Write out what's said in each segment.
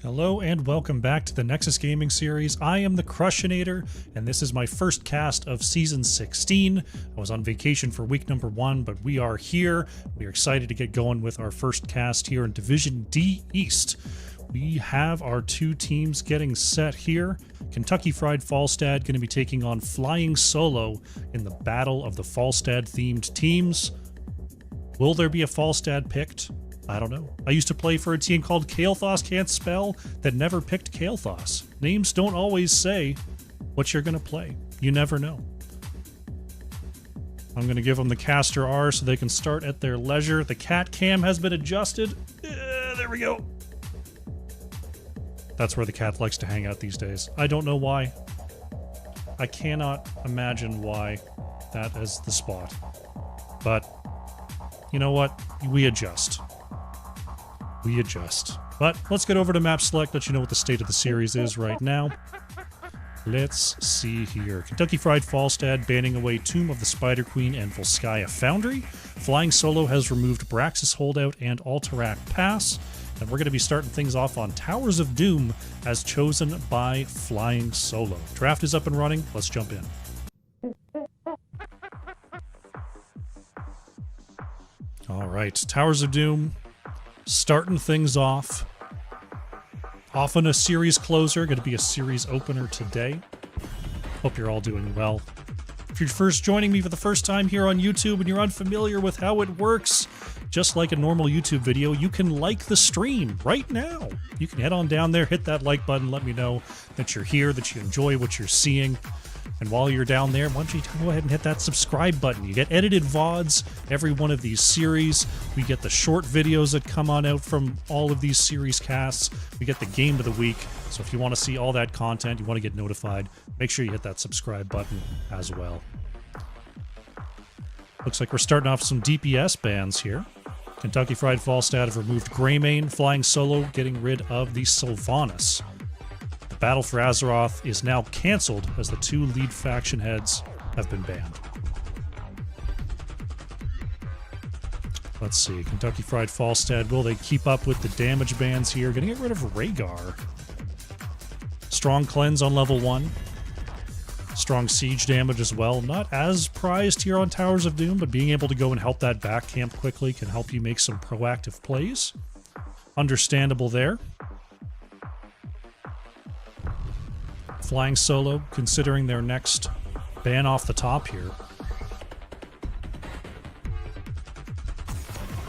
Hello and welcome back to the Nexus Gaming Series. I am the Crushinator, and this is my first cast of Season 16. I was on vacation for week number 1, but we are here. We are excited to get going with our first cast here in Division D East. We have our two teams getting set here. Kentucky Fried Falstad going to be taking on Flying Solo in the battle of the Falstad-themed teams. Will there be a Falstad picked? I don't know. I used to play for a team called Kael'thas Can't Spell that never picked Kael'thas. Names don't always say what you're going to play. You never know. I'm going to give them the caster R so they can start at their leisure. The cat cam has been adjusted. There we go. That's where the cat likes to hang out these days. I don't know why. I cannot imagine why that is the spot. But you know what? We adjust. We adjust. But let's get over to map select, let you know what the state of the series is right now. Let's see here. Kentucky Fried Falstad banning away Tomb of the Spider Queen and Volskaya Foundry. Flying Solo has removed Braxis Holdout and Alterac Pass. And we're going to be starting things off on Towers of Doom as chosen by Flying Solo. Draft is up and running. Let's jump in. All right, Towers of Doom. Starting things off. Often a series closer, going to be a series opener today. Hope you're all doing well. If you're first joining me for the first time here on YouTube and you're unfamiliar with how it works, just like a normal YouTube video, you can like the stream right now. You can head on down there, hit that like button, let me know that you're here, that you enjoy what you're seeing. And while you're down there, why don't you go ahead and hit that subscribe button. You get edited VODs every one of these series. We get the short videos that come on out from all of these series casts. We get the game of the week. So if you want to see all that content, you want to get notified, make sure you hit that subscribe button as well. Looks like we're starting off some DPS bans here. Kentucky Fried Falstad have removed Greymane, Flying Solo getting rid of the Sylvanas. Battle for Azeroth is now cancelled as the two lead faction heads have been banned. Let's see, Kentucky Fried Falstad, will they keep up with the damage bans here? Gonna get rid of Rhaegar. Strong Cleanse on level 1. Strong siege damage as well. Not as prized here on Towers of Doom, but being able to go and help that back camp quickly can help you make some proactive plays. Understandable there. Flying Solo, considering their next ban off the top here.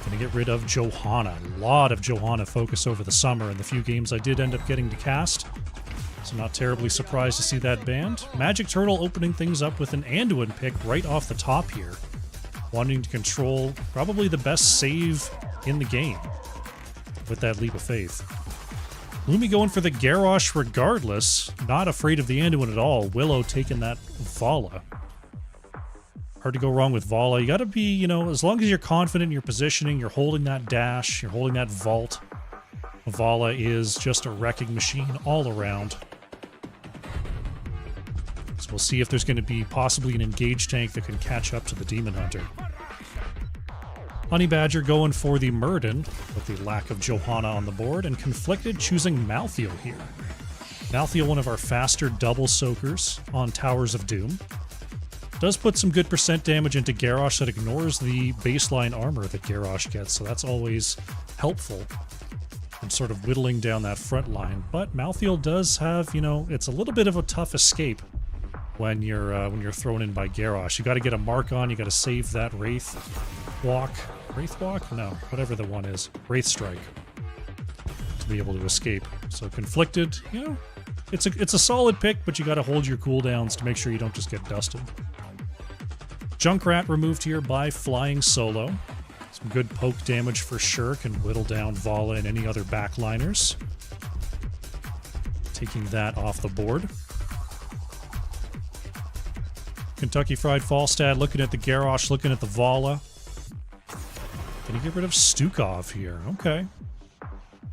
Gonna get rid of Johanna. A lot of Johanna focus over the summer in the few games I did end up getting to cast. So not terribly surprised to see that banned. Magic Turtle opening things up with an Anduin pick right off the top here. Wanting to control probably the best save in the game with that leap of faith. Lumi going for the Garrosh regardless. Not afraid of the Anduin at all. Willow taking that Vala. Hard to go wrong with Vala. You gotta be, you know, as long as you're confident in your positioning, you're holding that dash, you're holding that vault. Vala is just a wrecking machine all around. So we'll see if there's going to be possibly an engaged tank that can catch up to the Demon Hunter. Honey Badger going for the Murden with the lack of Johanna on the board, and Conflicted choosing Malthael here. Malthael, one of our faster double soakers on Towers of Doom. Does put some good percent damage into Garrosh that ignores the baseline armor that Garrosh gets, so that's always helpful in sort of whittling down that front line. But Malthael does have, you know, it's a little bit of a tough escape when you're thrown in by Garrosh. You got to get a mark on, you got to save that Wraith Walk. Wraith Walk? No, whatever the one is. Wraith Strike. To be able to escape. So Conflicted, you know, it's a solid pick, but you got to hold your cooldowns to make sure you don't just get dusted. Junkrat removed here by Flying Solo. Some good poke damage for sure. Can whittle down Vala and any other backliners. Taking that off the board. Kentucky Fried Falstad looking at the Garrosh, looking at the Vala. Gonna get rid of Stukov here. Okay.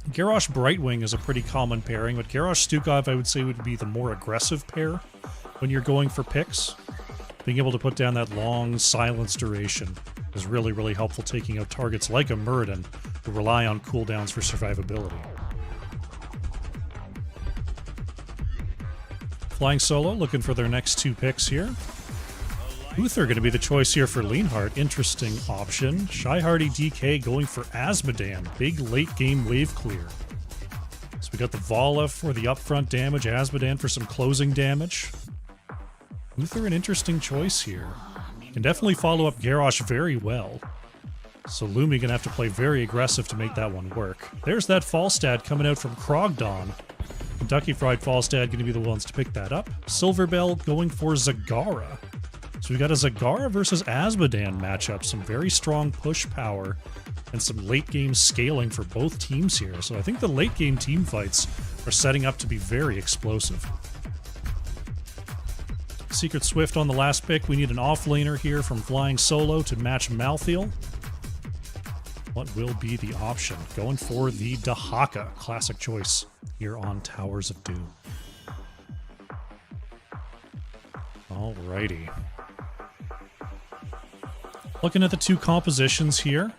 Garrosh Brightwing is a pretty common pairing, but Garrosh Stukov I would say would be the more aggressive pair when you're going for picks. Being able to put down that long silence duration is really, really helpful, taking out targets like a Muradin who rely on cooldowns for survivability. Flying Solo looking for their next 2 picks here. Uther going to be the choice here for Leanheart. Interesting option. Shy Hardy DK going for Azmodan. Big late game wave clear. So we got the Vala for the upfront damage, Azmodan for some closing damage. Uther an interesting choice here. Can definitely follow up Garrosh very well. So Lumi gonna have to play very aggressive to make that one work. There's that Falstad coming out from Krogdon. Kentucky Fried Falstad gonna be the ones to pick that up. Silverbell going for Zagara. So we got a Zagara versus Azmodan matchup. Some very strong push power and some late game scaling for both teams here. So I think the late game team fights are setting up to be very explosive. Secret Swift on the last pick. We need an offlaner here from Flying Solo to match Malthael. What will be the option? Going for the Dahaka. Classic choice here on Towers of Doom. Alrighty. Looking at the 2 compositions here.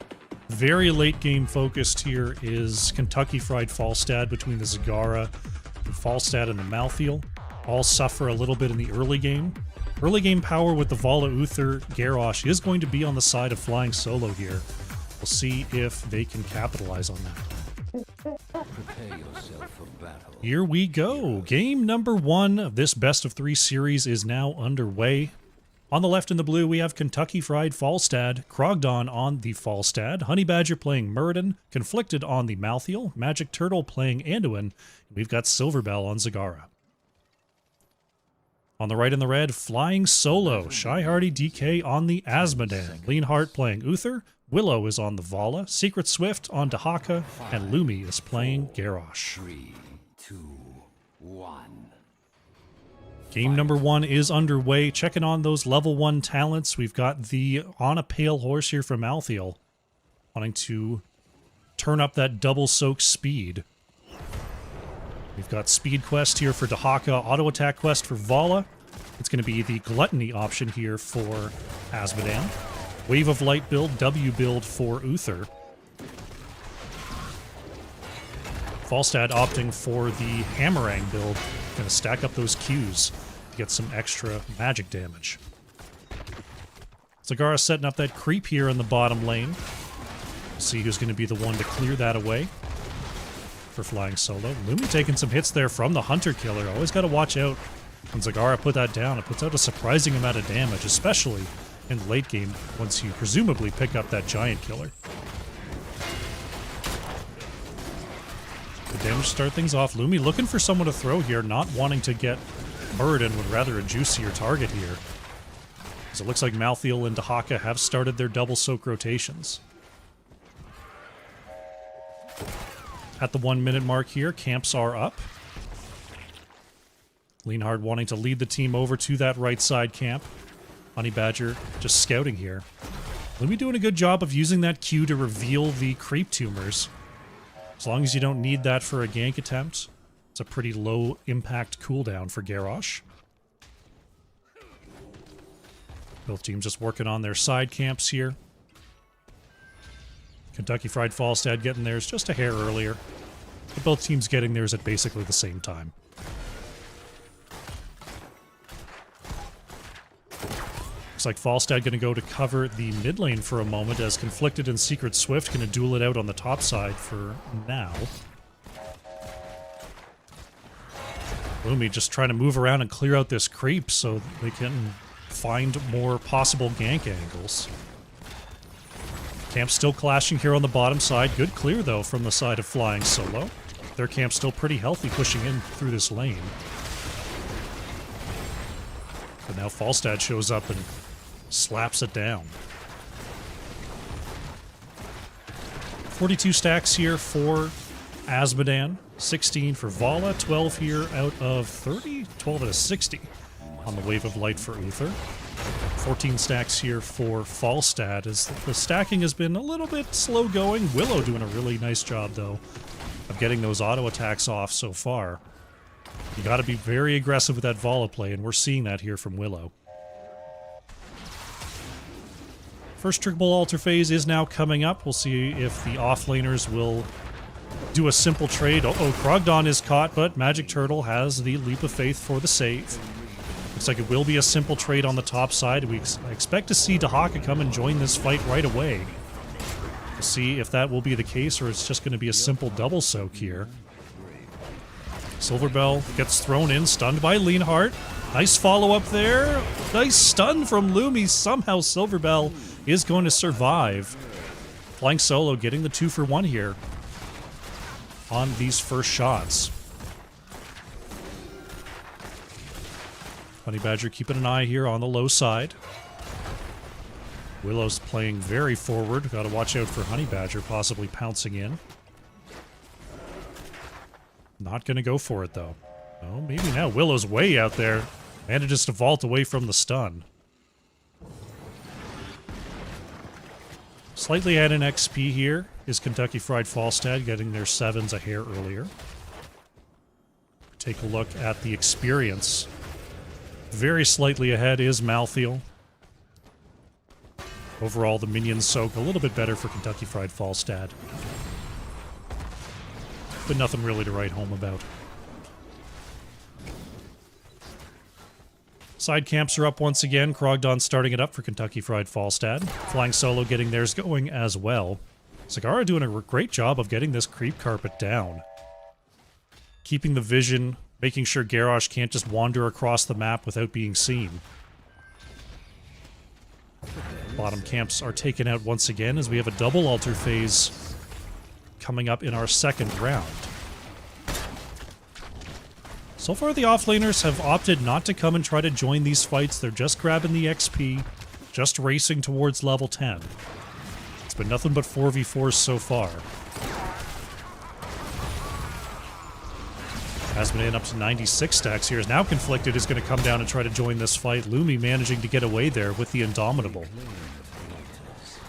Very late game focused here is Kentucky Fried Falstad between the Zagara and Falstad and the Malthael. All suffer a little bit in the early game. Early game power with the Vala Uther Garrosh is going to be on the side of Flying Solo here. We'll see if they can capitalize on that. Prepare yourself for battle. Here we go. Game number 1 of this best of 3 series is now underway. On the left in the blue, we have Kentucky Fried Falstad, Krogdon on the Falstad, Honey Badger playing Muradin, Conflicted on the Malthael, Magic Turtle playing Anduin, and we've got Silverbell on Zagara. On the right in the red, Flying Solo, Shy Hardy DK on the Azmodan, Leanheart playing Uther, Willow is on the Vala, Secret Swift on Dahaka, and Lumi is playing Garrosh. 3, 2, 1. Game number 1 is underway. Checking on those level 1 talents. We've got the On a Pale Horse here from Malthael, wanting to turn up that double soak speed. We've got Speed Quest here for Dahaka, Auto Attack Quest for Vala. It's going to be the Gluttony option here for Azmodan. Wave of Light build, W build for Uther. Falstad opting for the Hammerang build. Going to stack up those Qs to get some extra magic damage. Zagara setting up that creep here in the bottom lane. See who's going to be the one to clear that away for Flying Solo. Lumi taking some hits there from the Hunter Killer. Always got to watch out when Zagara put that down. It puts out a surprising amount of damage, especially in late game once you presumably pick up that Giant Killer. Good damage to start things off. Lumi looking for someone to throw here, not wanting to get Muradin, would rather a juicier target here. So it looks like Malthael and Dahaka have started their double soak rotations. At the 1 minute mark here, camps are up. Leanhard wanting to lead the team over to that right side camp. Honey Badger just scouting here. Lumi doing a good job of using that Q to reveal the creep tumors. As long as you don't need that for a gank attempt, it's a pretty low impact cooldown for Garrosh. Both teams just working on their side camps here. Kentucky Fried Falstad getting theirs just a hair earlier, but both teams getting theirs at basically the same time. Looks like Falstad going to go to cover the mid lane for a moment as Conflicted and Secret Swift going to duel it out on the top side for now. Lumi just trying to move around and clear out this creep so they can find more possible gank angles. Camp still clashing here on the bottom side. Good clear, though, from the side of Flying Solo. Their camp's still pretty healthy pushing in through this lane. But now Falstad shows up and slaps it down. 42 stacks here for Azmodan. 16 for Vala. 12 here out of 30. 12 out of 60 on the Wave of Light for Uther. 14 stacks here for Falstad, as the stacking has been a little bit slow going. Willow doing a really nice job, though, of getting those auto attacks off so far. You got to be very aggressive with that Vala play, and we're seeing that here from Willow. First triple altar phase is now coming up. We'll see if the offlaners will do a simple trade. Uh-oh, Krogdon is caught, but Magic Turtle has the leap of faith for the save. Looks like it will be a simple trade on the top side. We expect to see Dahaka come and join this fight right away. We'll see if that will be the case, or it's just going to be a simple double soak here. Silverbell gets thrown in, stunned by Leonhardt. Nice follow-up there. Nice stun from Lumi. Somehow Silverbell is going to survive. Flying Solo getting the 2-for-1 here on these first shots. Honey Badger keeping an eye here on the low side. Willow's playing very forward. Got to watch out for Honey Badger possibly pouncing in. Not going to go for it, though. Oh, maybe now. Willow's way out there. Manages to vault away from the stun. Slightly ahead in XP here is Kentucky Fried Falstad, getting their 7s a hair earlier. Take a look at the experience. Very slightly ahead is Malthael. Overall, the minions soak a little bit better for Kentucky Fried Falstad. But nothing really to write home about. Side camps are up once again. Krogdon starting it up for Kentucky Fried Falstad. Flying Solo getting theirs going as well. Zagara doing a great job of getting this creep carpet down. Keeping the vision, making sure Garrosh can't just wander across the map without being seen. Bottom camps are taken out once again as we have a double altar phase coming up in our second round. So far, the offlaners have opted not to come and try to join these fights. They're just grabbing the XP, just racing towards level 10. It's been nothing but 4v4s so far. Asmodean up to 96 stacks here is now Conflicted is going to come down and try to join this fight. Lumi managing to get away there with the Indomitable.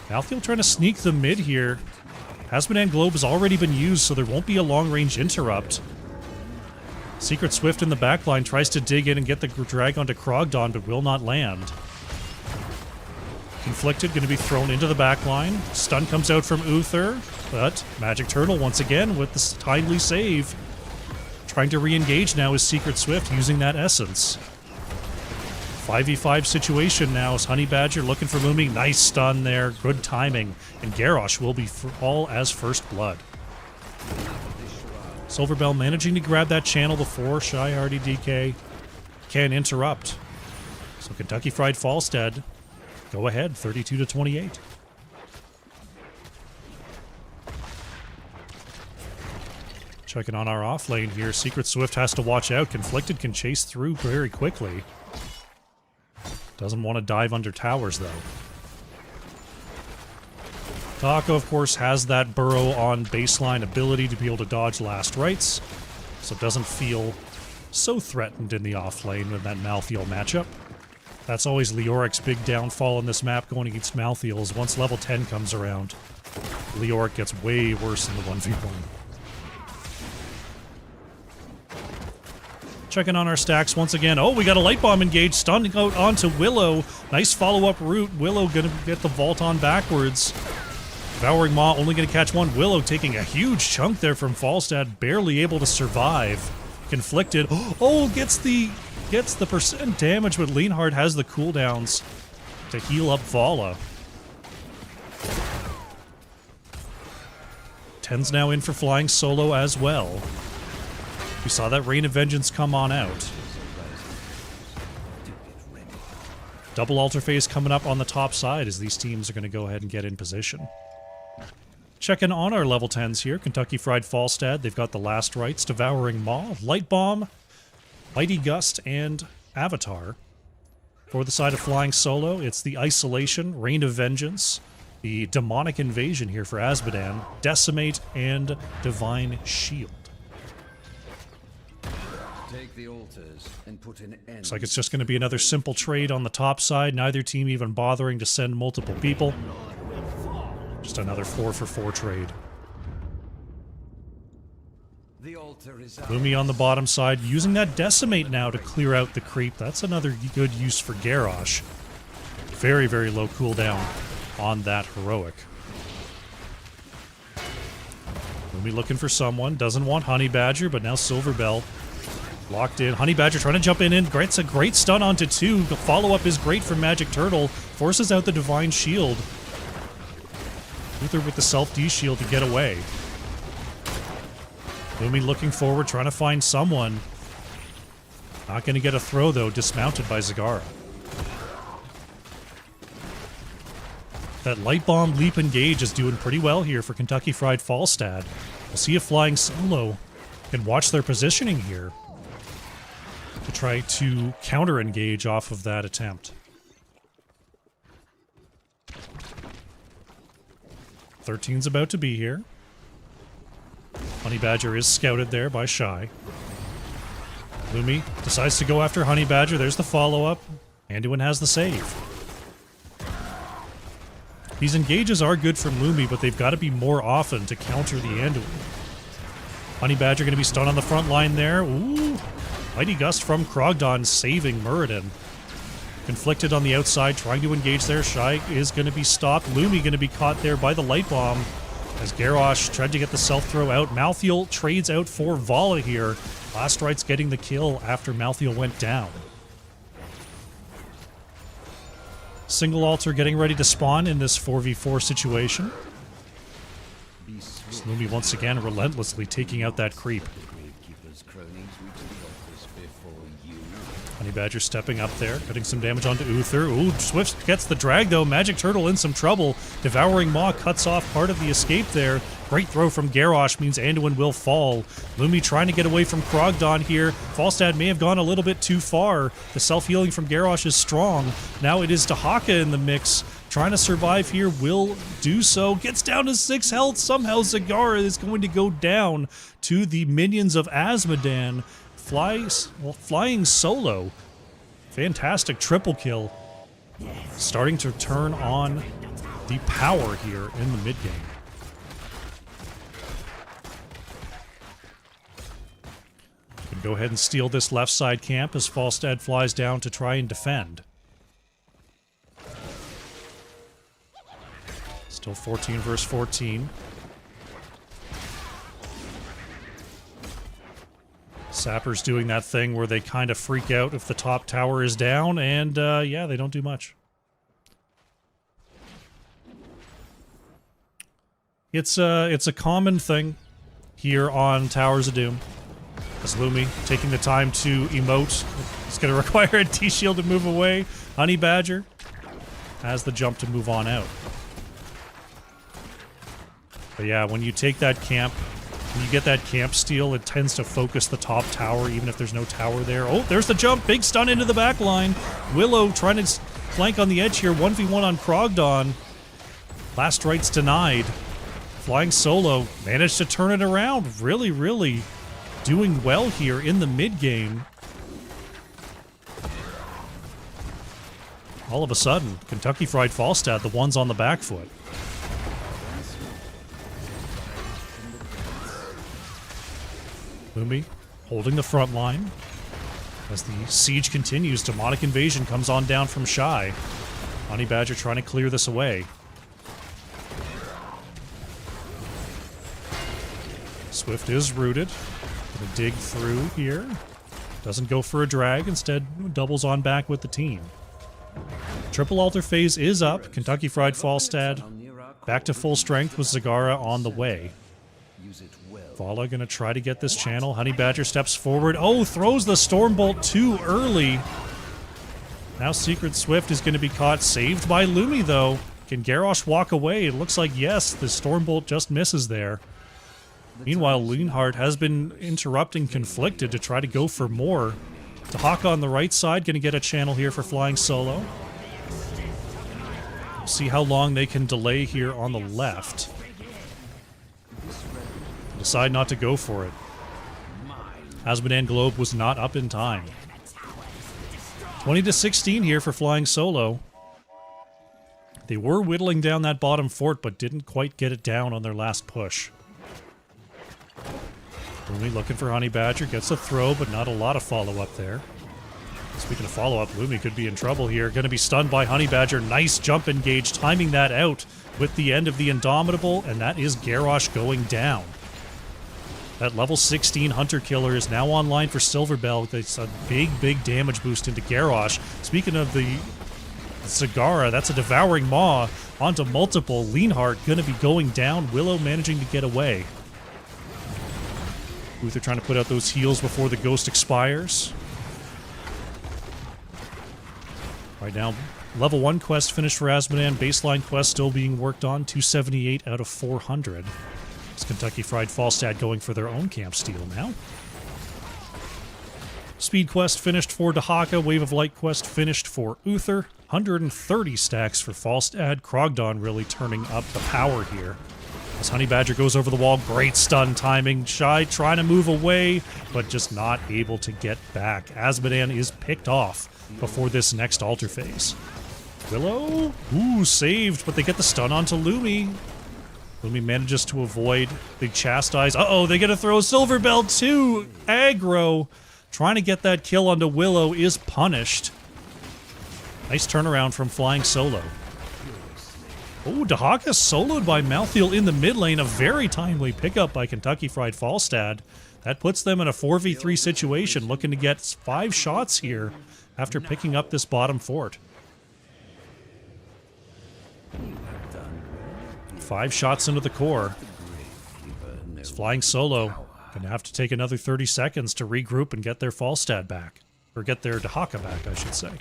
Malthael trying to sneak the mid here. Asmodean Globe has already been used, so there won't be a long-range interrupt. Secret Swift in the backline tries to dig in and get the drag onto Krogdon, but will not land. Conflicted going to be thrown into the backline. Stun comes out from Uther, but Magic Turtle once again with the timely save. Trying to re-engage now is Secret Swift using that essence. 5v5 situation now is Honey Badger looking for Lumi. Nice stun there, good timing. And Garrosh will be all as first blood. Silverbell managing to grab that channel before Shy Hardy DK can interrupt. So Kentucky Fried Falstad go ahead, 32-28. Checking on our off lane here. Secret Swift has to watch out. Conflicted can chase through very quickly. Doesn't want to dive under towers, though. Taco, of course, has that burrow on baseline ability to be able to dodge last rites, so doesn't feel so threatened in the off lane with that Malthael matchup. That's always Leoric's big downfall in this map going against Malthael, is once level 10 comes around, Leoric gets way worse in the 1v1. Checking on our stacks once again. Oh, we got a Light Bomb engaged, stunning out onto Willow. Nice follow-up route. Willow gonna get the vault on backwards. Devouring Maw only gonna catch one. Willow taking a huge chunk there from Falstad, barely able to survive. Conflicted. Oh, gets the percent damage, but Leonhardt has the cooldowns to heal up Vala. 10's now in for Flying Solo as well. We saw that Rain of Vengeance come on out. Double altar phase coming up on the top side as these teams are going to go ahead and get in position. Checking on our level 10s here. Kentucky Fried Falstad, they've got the last rights. Devouring Maw, Light Bomb, Mighty Gust, and Avatar. For the side of Flying Solo, it's the Isolation, Rain of Vengeance, the Demonic Invasion here for Asmodean, Decimate, and Divine Shield. Take the altars and put an end. Looks like it's just going to be another simple trade on the top side. Neither team even bothering to send multiple people. Just another 4-for-4 trade. The altar is Lumi on the bottom side, using that Decimate now to clear out the creep. That's another good use for Garrosh. Very, very low cooldown on that heroic. Lumi looking for someone. Doesn't want Honey Badger, but now Silverbell locked in. Honey Badger trying to jump in. Grants a great stun onto 2. The follow-up is great from Magic Turtle. Forces out the Divine Shield. Uther with the self-D shield to get away. Lumi looking forward, trying to find someone. Not going to get a throw, though. Dismounted by Zagara. That Light Bomb Leap Engage is doing pretty well here for Kentucky Fried Falstad. We'll see if Flying Solo can watch their positioning here to try to counter-engage off of that attempt. 13's about to be here. Honey Badger is scouted there by Shy. Lumi decides to go after Honey Badger. There's the follow-up. Anduin has the save. These engages are good from Lumi, but they've got to be more often to counter the Anduin. Honey Badger going to be stunned on the front line there. Ooh. Mighty Gust from Krogdon saving Muradin. Conflicted on the outside, trying to engage there. Shy is going to be stopped. Lumi going to be caught there by the Light Bomb as Garrosh tried to get the self-throw out. Malthael trades out for Vala here. Last Right's getting the kill after Malthael went down. Single altar getting ready to spawn in this 4v4 situation. Lumi once again relentlessly taking out that creep. Honey Badger stepping up there, putting some damage onto Uther. Ooh, Swift gets the drag though. Magic Turtle in some trouble. Devouring Maw cuts off part of the escape there. Great throw from Garrosh means Anduin will fall. Lumi trying to get away from Krogdon here. Falstad may have gone a little bit too far. The self-healing from Garrosh is strong. Now it is Dahaka in the mix. Trying to survive here, will do so. Gets down to 6 health. Somehow Zagara is going to go down to the minions of Azmodan. Flying Solo. Fantastic triple kill. Starting to turn on the power here in the mid game. Can go ahead and steal this left side camp as Falstad flies down to try and defend. Still 14 versus 14. Sappers doing that thing where they kind of freak out if the top tower is down, and yeah, they don't do much. It's a common thing here on Towers of Doom. As Lumi taking the time to emote. It's going to require a T-shield to move away. Honey Badger has the jump to move on out. But yeah, when you take that camp, when you get that camp steal, it tends to focus the top tower, even if there's no tower there. Oh, there's the jump. Big stun into the back line. Willow trying to flank on the edge here. 1v1 on Krogdon. Last Right's denied. Flying Solo managed to turn it around. Really, really doing well here in the mid game. All of a sudden, Kentucky Fried Falstad, the ones on the back foot. Lumi holding the front line. As the siege continues, Demonic Invasion comes on down from Shy. Honey Badger trying to clear this away. Swift is rooted. Gonna dig through here. Doesn't go for a drag, instead doubles on back with the team. Triple altar phase is up. Kentucky Fried Falstad back to full strength with Zagara on the way. Vala gonna try to get this channel. Honey Badger steps forward. Oh, throws the Stormbolt too early. Now Secret Swift is gonna be caught. Saved by Lumi though. Can Garrosh walk away? It looks like yes. The Stormbolt just misses there. Meanwhile, Leonhardt has been interrupting Conflicted to try to go for more. Dahaka on the right side gonna get a channel here for Flying Solo. See how long they can delay here on the left. Decide not to go for it. Azmodan Globe was not up in time. 20-16 here for Flying Solo. They were whittling down that bottom fort, but didn't quite get it down on their last push. Only looking for Honey Badger, gets a throw, but not a lot of follow-up there. Speaking of follow-up, Lumi could be in trouble here. Going to be stunned by Honey Badger. Nice jump engage, timing that out with the end of the Indomitable, and that is Garrosh going down. That level 16 Hunter Killer is now online for Silverbell. It's a big damage boost into Garrosh. Speaking of the Zagara, that's a Devouring Maw onto multiple. Leanheart going to be going down. Willow managing to get away. Uther trying to put out those heals before the ghost expires. Right now, level 1 quest finished for Asmodan. Baseline quest still being worked on. 278 out of 400. It's Kentucky Fried Falstad going for their own camp steal now. Speed quest finished for Dahaka. Wave of Light quest finished for Uther. 130 stacks for Falstad. Krogdon really turning up the power here. As Honey Badger goes over the wall, great stun timing. Shy trying to move away, but just not able to get back. Asmodan is picked off before this next altar phase. Willow? Ooh, saved, but they get the stun onto Lumi. Lumi manages to avoid the chastise. Uh-oh, they get to throw Silverbell too! Aggro! Trying to get that kill onto Willow is punished. Nice turnaround from Flying Solo. Oh, Dahaka soloed by Malthael in the mid lane. A very timely pickup by Kentucky Fried Falstad. That puts them in a 4v3 situation, looking to get 5 shots here after picking up this bottom fort. 5 shots into the core. It's Flying Solo gonna have to take another 30 seconds to regroup and get their Falstad back. Or get their Dahaka back, I should say.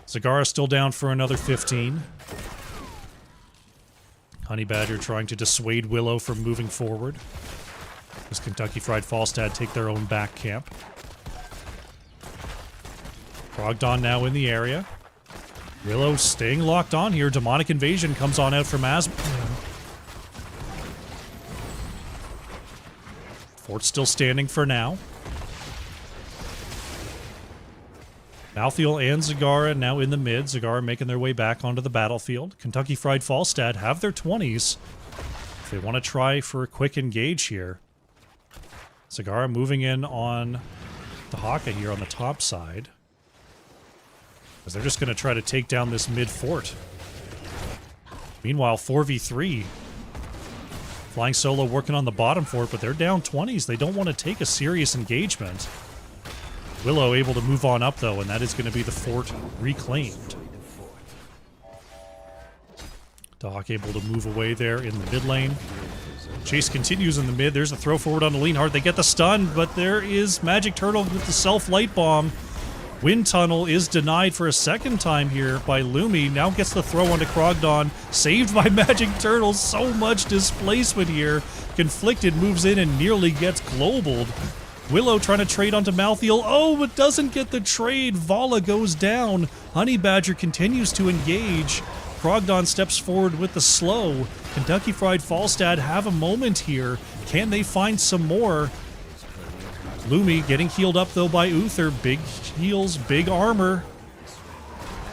Zagara still down for another 15. Honey Badger trying to dissuade Willow from moving forward. As Kentucky Fried Falstad take their own back camp. Krogdon now in the area. Willow staying locked on here. Demonic Invasion comes on out from Asmodan. Fort's still standing for now. Malthael and Zagara now in the mid. Zagara making their way back onto the battlefield. Kentucky Fried Falstad have their 20s. If they want to try for a quick engage here. Zagara moving in on Dahaka here on the top side. Because they're just going to try to take down this mid fort. Meanwhile, 4v3. Flying Solo working on the bottom fort, but they're down 20s. They don't want to take a serious engagement. Willow able to move on up, though, and that is going to be the fort reclaimed. Dahaka able to move away there in the mid lane. Chase continues in the mid. There's a throw forward on the Leanheart. They get the stun, but there is Magic Turtle with the self-light bomb. Wind Tunnel is denied for a second time here by Lumi. Now gets the throw onto Krogdon. Saved by Magic Turtle. So much displacement here. Conflicted moves in and nearly gets globaled. Willow trying to trade onto Malthael. Oh, but doesn't get the trade. Vala goes down. Honey Badger continues to engage. Krogdon steps forward with the slow. Kentucky Fried Falstad have a moment here. Can they find some more? Lumi getting healed up, though, by Uther. Big heals, big armor.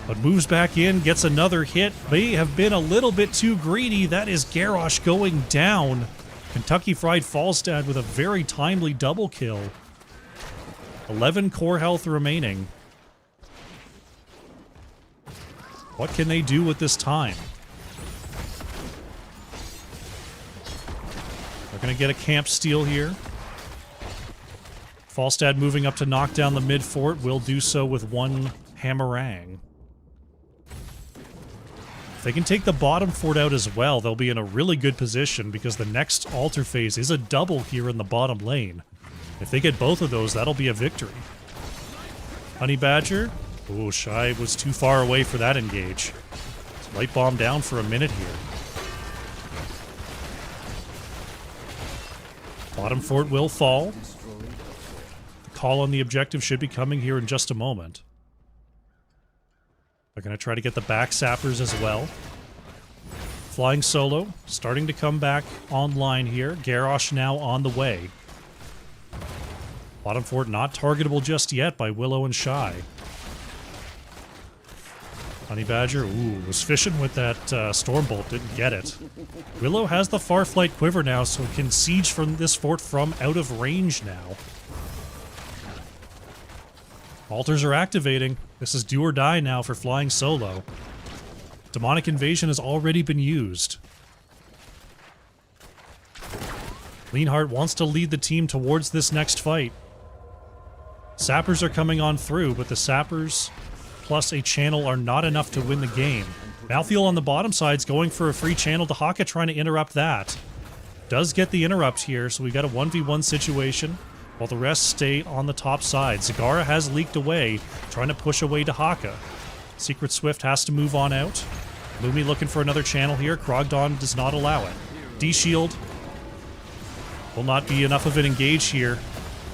But moves back in, gets another hit. May have been a little bit too greedy. That is Garrosh going down. Kentucky Fried Falstad with a very timely double kill. 11 core health remaining. What can they do with this time? They're going to get a camp steal here. Falstad moving up to knock down the mid fort will do so with one hammerang. If they can take the bottom fort out as well, they'll be in a really good position because the next altar phase is a double here in the bottom lane. If they get both of those, that'll be a victory. Honey Badger. Oh, Shy was too far away for that engage. Light bomb down for a minute here. Bottom fort will fall. The call on the objective should be coming here in just a moment. They're going to try to get the back sappers as well. Flying Solo starting to come back online here. Garrosh now on the way. Bottom fort not targetable just yet by Willow and Shy. Honey Badger, ooh, was fishing with that Stormbolt, didn't get it. Willow has the Farflight Quiver now, so it can siege from this fort from out of range now. Altars are activating. This is do or die now for Flying Solo. Demonic Invasion has already been used. Leanhart wants to lead the team towards this next fight. Sappers are coming on through, but the Sappers plus a channel are not enough to win the game. Malthiel on the bottom side's going for a free channel to Haka, trying to interrupt that. Does get the interrupt here, so we got a 1v1 situation, while the rest stay on the top side. Zagara has leaked away, trying to push away to Haka. Secret Swift has to move on out. Lumi looking for another channel here. Krogdon does not allow it. D-Shield will not be enough of an engage here.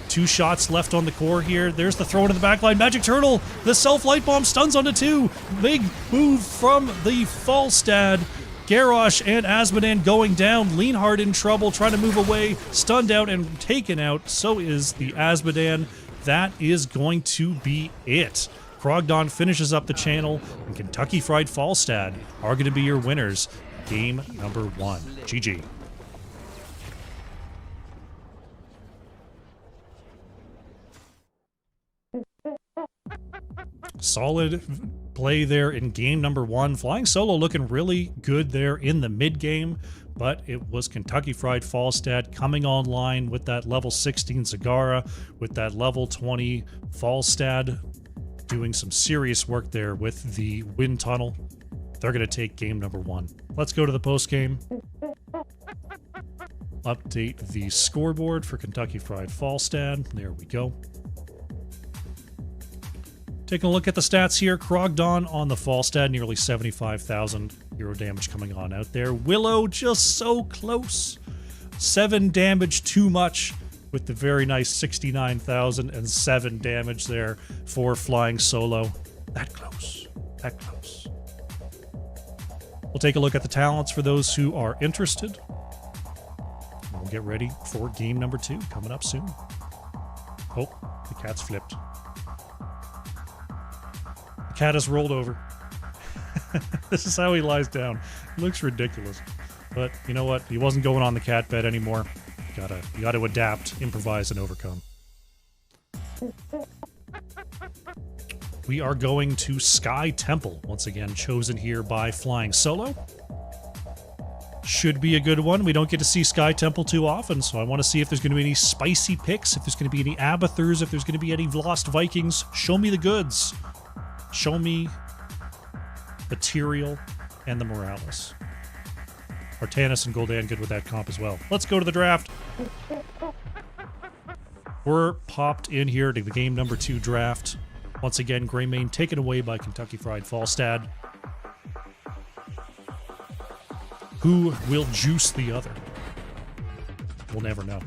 2 shots left on the core here. There's the throw into the backline. Magic Turtle, the self-light bomb stuns onto 2. Big move from the Falstad. Garrosh and Asmodan going down. Leanhart in trouble, trying to move away. Stunned out and taken out. So is the Asmodan. That is going to be it. Krogdon finishes up the channel, and Kentucky Fried Falstad are going to be your winners. Game number 1. GG. Solid play there in game number 1. Flying Solo looking really good there in the mid game, but it was Kentucky Fried Falstad coming online with that level 16 Zagara, with that level 20 Falstad doing some serious work there with the wind tunnel. They're going to take game number 1. Let's go to the post game. Update the scoreboard for Kentucky Fried Falstad. There we go. Taking a look at the stats here, Krogdon on the Falstad, nearly 75,000 euro damage coming on out there. Willow just so close. 7 damage too much with the very nice 69,007 damage there for Flying Solo. That close. That close. We'll take a look at the talents for those who are interested. We'll get ready for game number 2 coming up soon. Oh, the cat's flipped. Cat has rolled over. This is how he lies down. He looks ridiculous. But you know what? He wasn't going on the cat bed anymore. You gotta adapt, improvise, and overcome. We are going to Sky Temple, once again chosen here by Flying Solo. Should be a good one. We don't get to see Sky Temple too often, so I want to see if there's going to be any spicy picks, if there's going to be any Abathurs, if there's going to be any Lost Vikings. Show me the goods. Show me the Tyrael and the Morales. Artanis and Gul'dan good with that comp as well. Let's go to the draft. We're popped in here to the game number 2 draft. Once again, Greymane taken away by Kentucky Fried Falstad. Who will juice the other? We'll never know.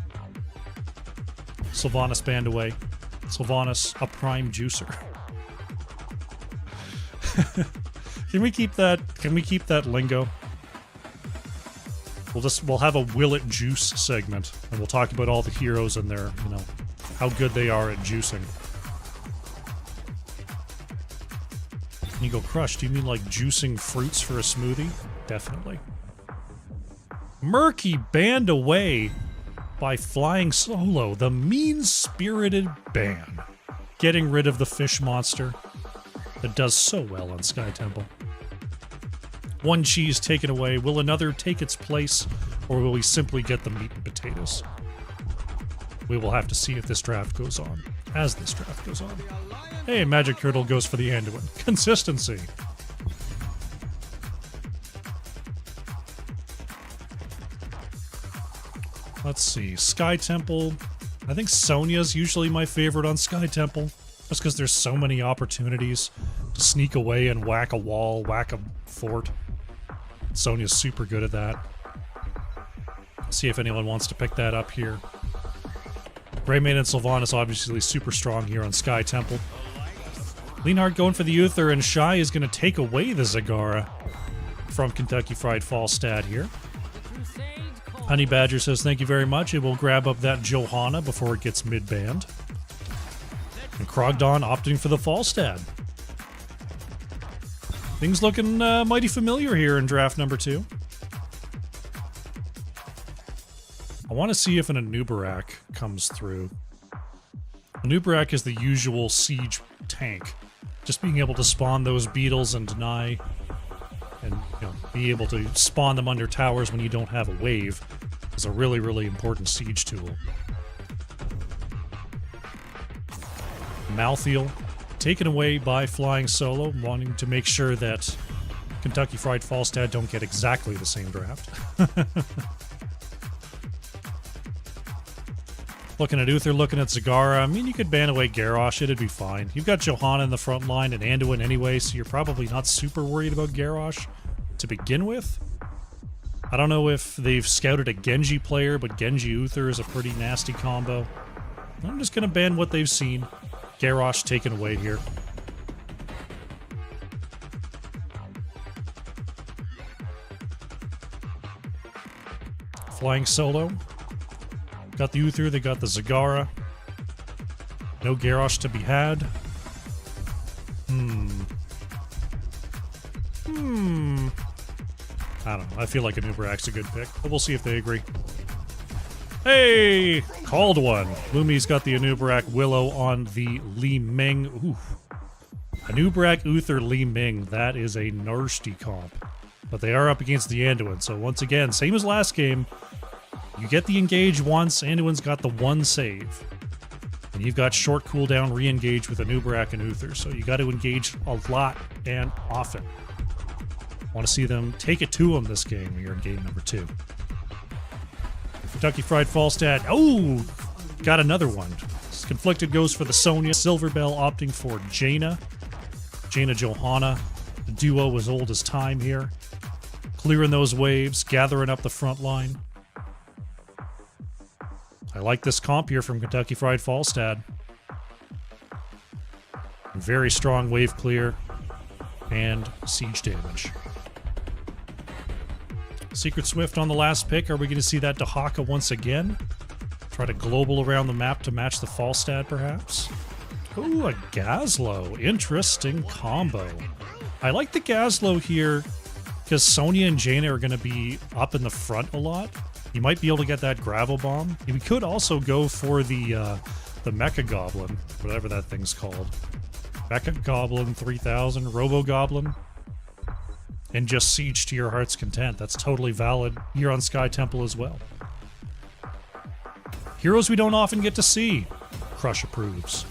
Sylvanas banned away. Sylvanas, a prime juicer. Can we keep that? Can we keep that lingo? We'll have a Will It Juice segment, and we'll talk about all the heroes and their, you know, how good they are at juicing. And you go, Crush, do you mean like juicing fruits for a smoothie? Definitely. Murky banned away by Flying Solo, the mean-spirited ban. Getting rid of the fish monster that does so well on Sky Temple. 1 cheese taken away. Will another take its place, or will we simply get the meat and potatoes? We will have to see if this draft goes on. As this draft goes on. Hey, Magic Turtle goes for the Anduin. Consistency. Let's see. Sky Temple. I think Sonya's usually my favorite on Sky Temple. Just because there's so many opportunities to sneak away and whack a wall, whack a fort. Sonya's super good at that. See if anyone wants to pick that up here. Greymane and Sylvanas obviously super strong here on Sky Temple. Leanhart going for the Uther, and Shy is going to take away the Zagara from Kentucky Fried Falstad here. Honey Badger says, thank you very much. It will grab up that Johanna before it gets mid-banned. And Krogdon opting for the Falstad. Things looking mighty familiar here in draft number 2. I want to see if an Anubarak comes through. Anubarak is the usual siege tank. Just being able to spawn those beetles and deny, and be able to spawn them under towers when you don't have a wave is a really, really important siege tool. Malthael taken away by Flying Solo, wanting to make sure that Kentucky Fried Falstad don't get exactly the same draft. Looking at Uther, looking at Zagara. I mean, you could ban away Garrosh, it'd be fine. You've got Johanna in the front line and Anduin anyway, so you're probably not super worried about Garrosh to begin with. I don't know if they've scouted a Genji player, but Genji Uther is a pretty nasty combo. I'm just going to ban what they've seen. Garrosh taken away here. Flying Solo. Got the Uther, they got the Zagara. No Garrosh to be had. I don't know. I feel like Anubarak's a good pick, but we'll see if they agree. Hey! Called one. Lumi's got the Anubarak Willow on the Li Ming. Ooh. Anubarak, Uther, Li Ming. That is a nasty comp. But they are up against the Anduin, so once again, same as last game. You get the engage once, Anduin's got the one save. And you've got short cooldown re-engage with Anubarak and Uther, so you got to engage a lot and often. Want to see them take it to them this game when you're in game number 2. Kentucky Fried Falstad. Oh! Got another one. Conflicted goes for the Sonya. Silverbell opting for Jaina. Jaina Johanna. The duo as old as time here. Clearing those waves, gathering up the front line. I like this comp here from Kentucky Fried Falstad. Very strong wave clear and siege damage. Secret Swift on the last pick. Are we going to see that Dahaka once again? Try to global around the map to match the Falstad, perhaps? Ooh, a Gazlo. Interesting combo. I like the Gazlo here because Sonya and Jaina are going to be up in the front a lot. You might be able to get that Gravel Bomb. We could also go for the Mecha Goblin, whatever that thing's called. Mecha Goblin 3000, Robo Goblin. And just siege to your heart's content. That's totally valid here on Sky Temple as well. Heroes we don't often get to see. Krush approves.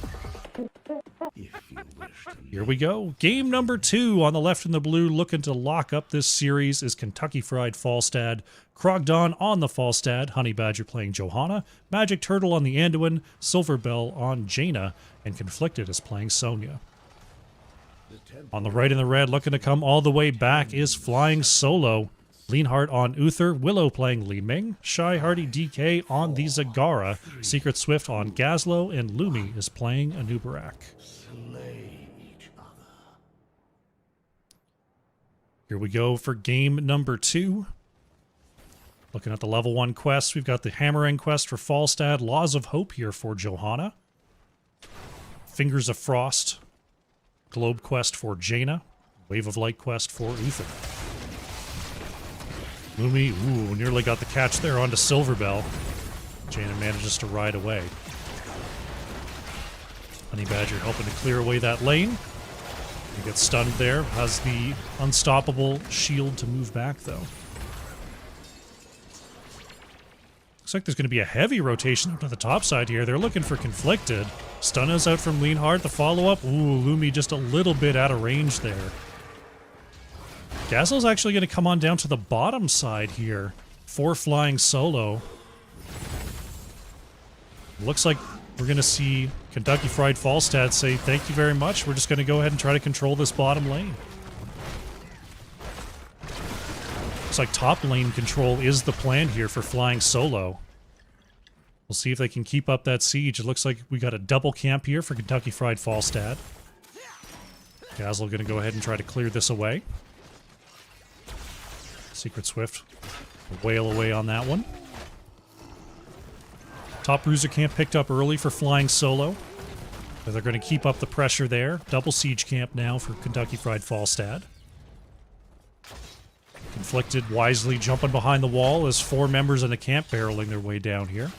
Here we go. Game number 2 on the left in the blue, looking to lock up this series is Kentucky Fried Falstad. Krogdon on the Falstad, Honey Badger playing Johanna, Magic Turtle on the Anduin, Silverbell on Jaina, and Conflicted is playing Sonya. On the right in the red, looking to come all the way back is Flying Solo. Leanheart on Uther, Willow playing Li Ming, Shy Hardy DK on the Zagara, Secret Swift on Gazlo, and Lumi is playing Anubarak. Here we go for game number 2. Looking at the level 1 quests, we've got the Hammering quest for Falstad, Laws of Hope here for Johanna, Fingers of Frost, Globe quest for Jaina, Wave of Light quest for Uther. Lumi, ooh, nearly got the catch there onto Silverbell. Jaina manages to ride away. Honey Badger helping to clear away that lane. He gets stunned there, has the unstoppable shield to move back though. Looks like there's going to be a heavy rotation up to the top side here. They're looking for Conflicted. Stun is out from Leanheart. The follow-up. Ooh, Lumi just a little bit out of range there. Gazlo's actually going to come on down to the bottom side here for Flying Solo. Looks like we're going to see Kentucky Fried Falstad say, thank you very much. We're just going to go ahead and try to control this bottom lane. Looks like top lane control is the plan here for Flying Solo. We'll see if they can keep up that siege. It looks like we got a double camp here for Kentucky Fried Falstad. Gazlo going to go ahead and try to clear this away. Secret Swift wail away on that one. Top bruiser camp picked up early for Flying Solo. But they're going to keep up the pressure there. Double siege camp now for Kentucky Fried Falstad. Conflicted wisely jumping behind the wall as 4 members in the camp barreling their way down here.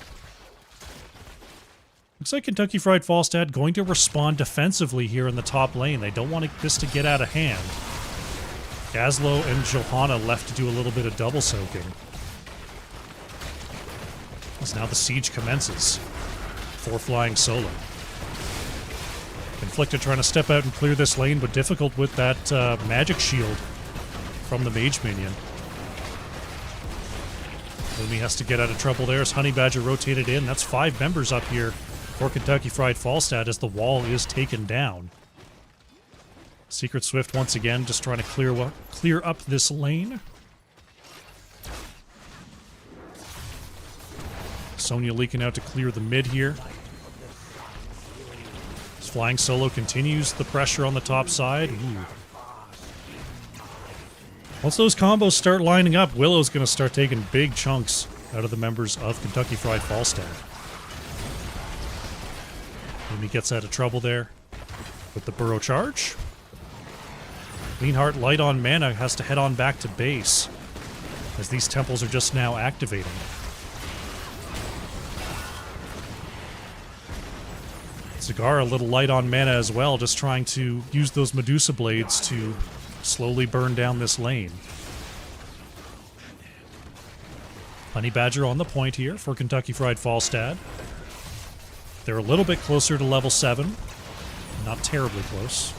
Looks like Kentucky Fried Falstad going to respond defensively here in the top lane. They don't want this to get out of hand. Gazlo and Johanna left to do a little bit of double soaking. As now the siege commences. 4 flying solo. Conflicted trying to step out and clear this lane, but difficult with that magic shield from the mage minion. Lumi has to get out of trouble there as Honey Badger rotated in. That's 5 members up here for Kentucky Fried Falstad as the wall is taken down. Secret Swift once again just trying to clear up this lane. Sonya leaking out to clear the mid here. This flying solo continues the pressure on the top side. Ooh. Once those combos start lining up, Willow's going to start taking big chunks out of the members of Kentucky Fried Falstad. Lumi gets out of trouble there with the burrow charge. Leanheart, light on mana, has to head on back to base as these temples are just now activating. Cigar a little light on mana as well, just trying to use those Medusa blades to slowly burn down this lane. Honey Badger on the point here for Kentucky Fried Falstad. They're a little bit closer to level 7. Not terribly close.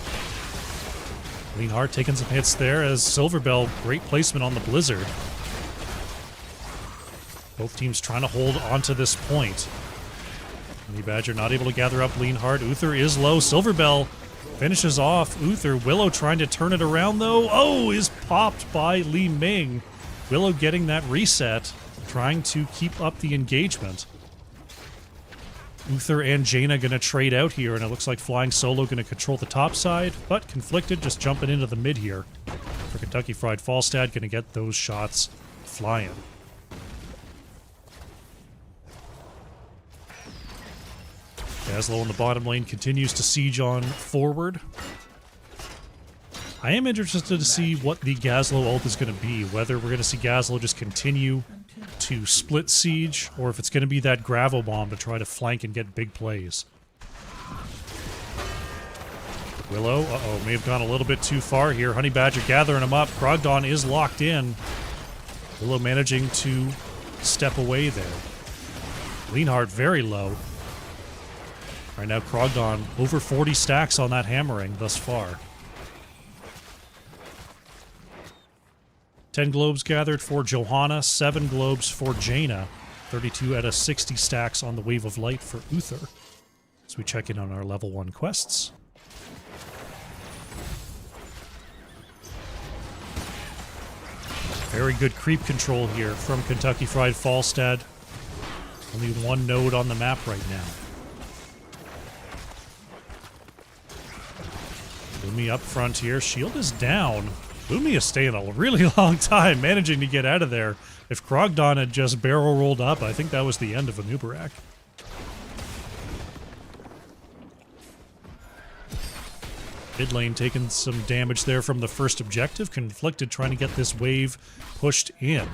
Leanheart taking some hits there as Silverbell, great placement on the Blizzard. Both teams trying to hold onto this point. Honey Badger not able to gather up Leanheart. Uther is low. Silverbell finishes off Uther. Willow trying to turn it around though. Oh, is popped by Li Ming. Willow getting that reset, trying to keep up the engagement. Uther and Jaina going to trade out here, and it looks like Flying Solo going to control the top side, but Conflicted just jumping into the mid here. For Kentucky Fried Falstad, going to get those shots flying. Gazlo in the bottom lane continues to siege on forward. I am interested to see what the Gazlo ult is going to be, whether we're going to see Gazlo just continue to split siege, or if it's going to be that gravel bomb to try to flank and get big plays. Willow, may have gone a little bit too far here. Honey Badger gathering him up. Krogdon is locked in. Willow managing to step away there. Leanheart very low. Right now, Krogdon over 40 stacks on that hammering thus far. 10 globes gathered for Johanna, 7 globes for Jaina, 32 out of 60 stacks on the Wave of Light for Uther. As we check in on our level 1 quests. Very good creep control here from Kentucky Fried Falstad. Only 1 node on the map right now. Lumi up front here. Shield is down. Lumi is staying a really long time, managing to get out of there. If Krogdon had just barrel rolled up, I think that was the end of Anubarak. Mid lane taking some damage there from the first objective. Conflicted trying to get this wave pushed in.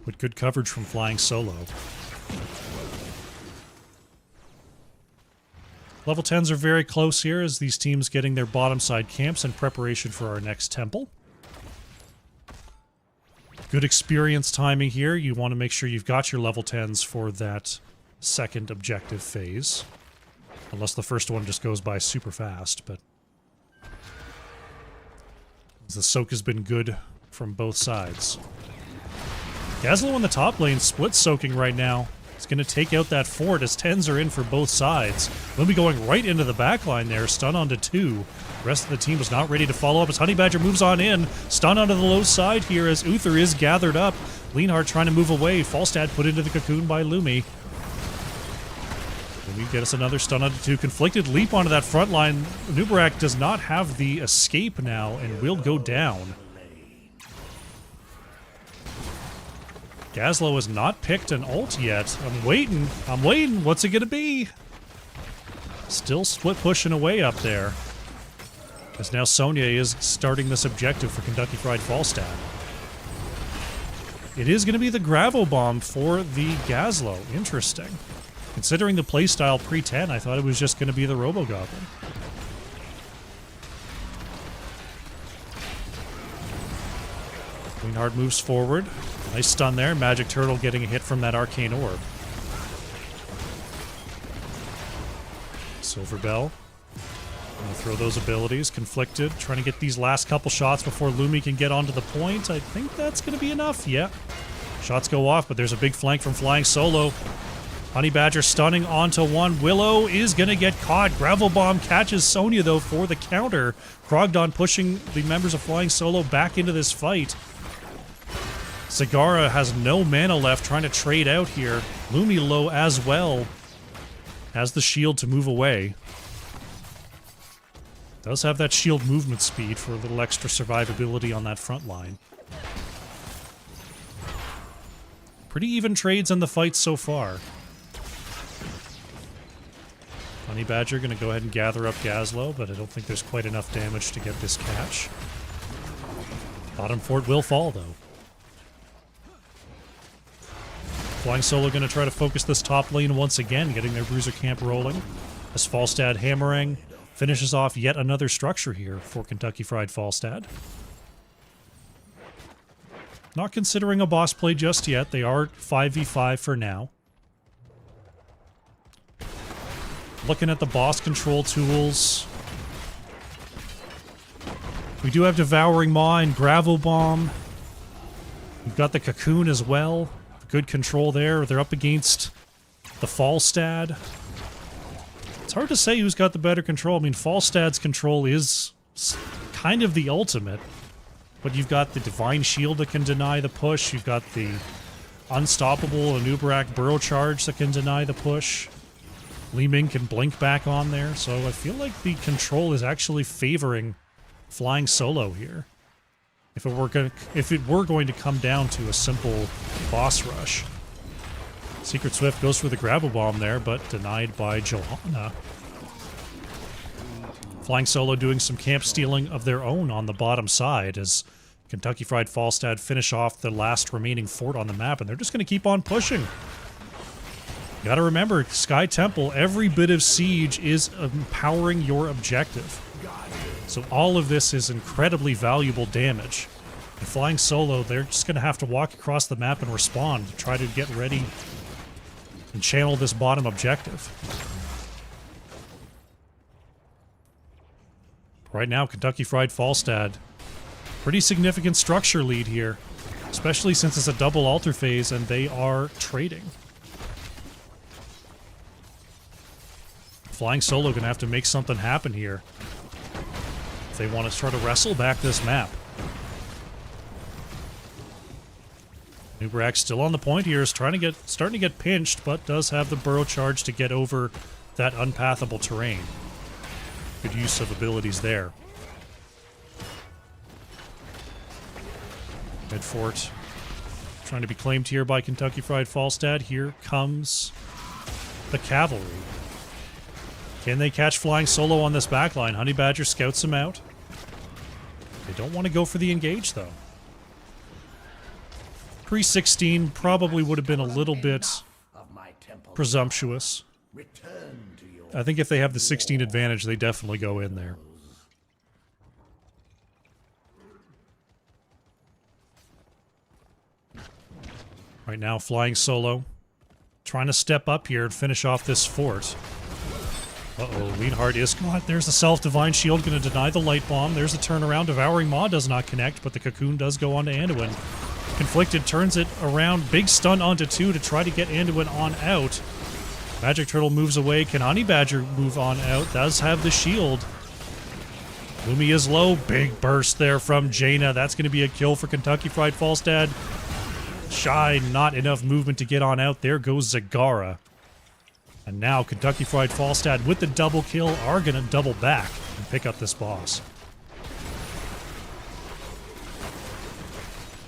With good coverage from Flying Solo. Level 10s are very close here as these teams getting their bottom side camps in preparation for our next temple. Good experience timing here. You want to make sure you've got your level 10s for that second objective phase. Unless the first one just goes by super fast, but the soak has been good from both sides. Gazlo in the top lane split soaking right now. It's going to take out that fort as 10s are in for both sides. Lumi going right into the backline there. Stun onto 2. The rest of the team was not ready to follow up as Honey Badger moves on in. Stun onto the low side here as Uther is gathered up. Leanheart trying to move away. Falstad put into the cocoon by Lumi. Lumi get us another stun onto 2. Conflicted leap onto that front line. Anubarak does not have the escape now and will go down. Gazlo has not picked an ult yet. I'm waiting. What's it gonna be? Still split pushing away up there. As now Sonya is starting this objective for Kentucky Fried Falstad. It is gonna be the gravel bomb for the Gazlo. Interesting. Considering the playstyle pre-10, I thought it was just going to be the Robo-Goblin. Greenheart moves forward. Nice stun there. Magic Turtle getting a hit from that Arcane Orb. Silver Bell. Gonna throw those abilities. Conflicted. Trying to get these last couple shots before Lumi can get onto the point. I think that's going to be enough. Yeah. Shots go off, but there's a big flank from Flying Solo. Honey Badger stunning onto one. Willow is going to get caught. Gravel Bomb catches Sonya, though, for the counter. Krogdon pushing the members of Flying Solo back into this fight. Zagara has no mana left, trying to trade out here. Lumi low as well. Has the shield to move away. Does have that shield movement speed for a little extra survivability on that front line. Pretty even trades in the fight so far. Honey Badger going to go ahead and gather up Gazlowe, but I don't think there's quite enough damage to get this catch. Bottom fort will fall, though. Flying Solo going to try to focus this top lane once again, getting their Bruiser camp rolling. As Falstad hammering finishes off yet another structure here for Kentucky Fried Falstad. Not considering a boss play just yet. They are 5v5 for now. Looking at the boss control tools. We do have Devouring Maw and Gravel Bomb. We've got the Cocoon as well. Good control there. They're up against the Falstad. It's hard to say who's got the better control. I mean, Falstad's control is kind of the ultimate. But you've got the Divine Shield that can deny the push. You've got the Unstoppable Anubarak Burrow Charge that can deny the push. Li Ming can blink back on there. So I feel like the control is actually favoring Flying Solo here. If it were going to come down to a simple boss rush. Secret Swift goes for the Gravel Bomb there, but denied by Johanna. Flying Solo doing some camp stealing of their own on the bottom side as Kentucky Fried Falstad finish off the last remaining fort on the map, and they're just going to keep on pushing. You gotta remember, Sky Temple, every bit of siege is empowering your objective. So all of this is incredibly valuable damage. And Flying Solo, they're just going to have to walk across the map and respond to try to get ready and channel this bottom objective. Right now, Kentucky Fried Falstad, pretty significant structure lead here, especially since it's a double altar phase and they are trading. Flying Solo going to have to make something happen here if they want to try to wrestle back this map. Nubarak still on the point here, is starting to get pinched, but does have the Burrow Charge to get over that unpathable terrain. Good use of abilities there. Mid fort trying to be claimed here by Kentucky Fried Falstad. Here comes the cavalry. Can they catch Flying Solo on this backline? Honey Badger scouts him out. They don't want to go for the engage, though. Pre-16 probably would have been a little bit presumptuous. I think if they have the 16 advantage, they definitely go in there. Right now, Flying Solo trying to step up here and finish off this fort. Uh-oh, Leanhard is caught. There's the Self-Divine Shield, going to deny the Light Bomb. There's a turnaround. Devouring Maw does not connect, but the Cocoon does go on to Anduin. Conflicted turns it around. Big stun onto 2 to try to get Anduin on out. Magic Turtle moves away. Can Honey Badger move on out? Does have the shield. Lumi is low. Big burst there from Jaina. That's going to be a kill for Kentucky Fried Falstad. Shy, not enough movement to get on out. There goes Zagara. And now Kentucky Fried Falstad with the double kill are going to double back and pick up this boss.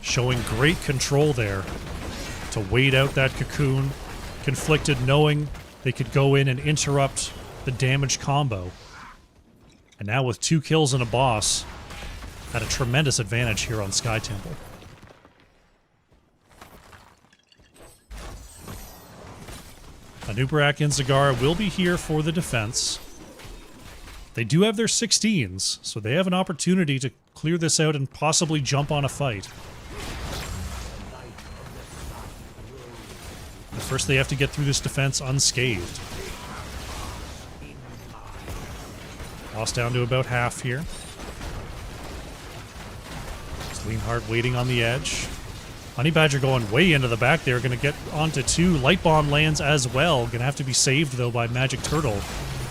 Showing great control there to wait out that Cocoon. Conflicted, knowing they could go in and interrupt the damage combo. And now with 2 kills and a boss, at a tremendous advantage here on Sky Temple. Anub'arak and Zagara will be here for the defense. They do have their 16s, so they have an opportunity to clear this out and possibly jump on a fight. But first they have to get through this defense unscathed. Lost down to about half here. Leanhard waiting on the edge. Honey Badger going way into the back there. Going to get onto 2. Light Bomb lands as well. Going to have to be saved, though, by Magic Turtle.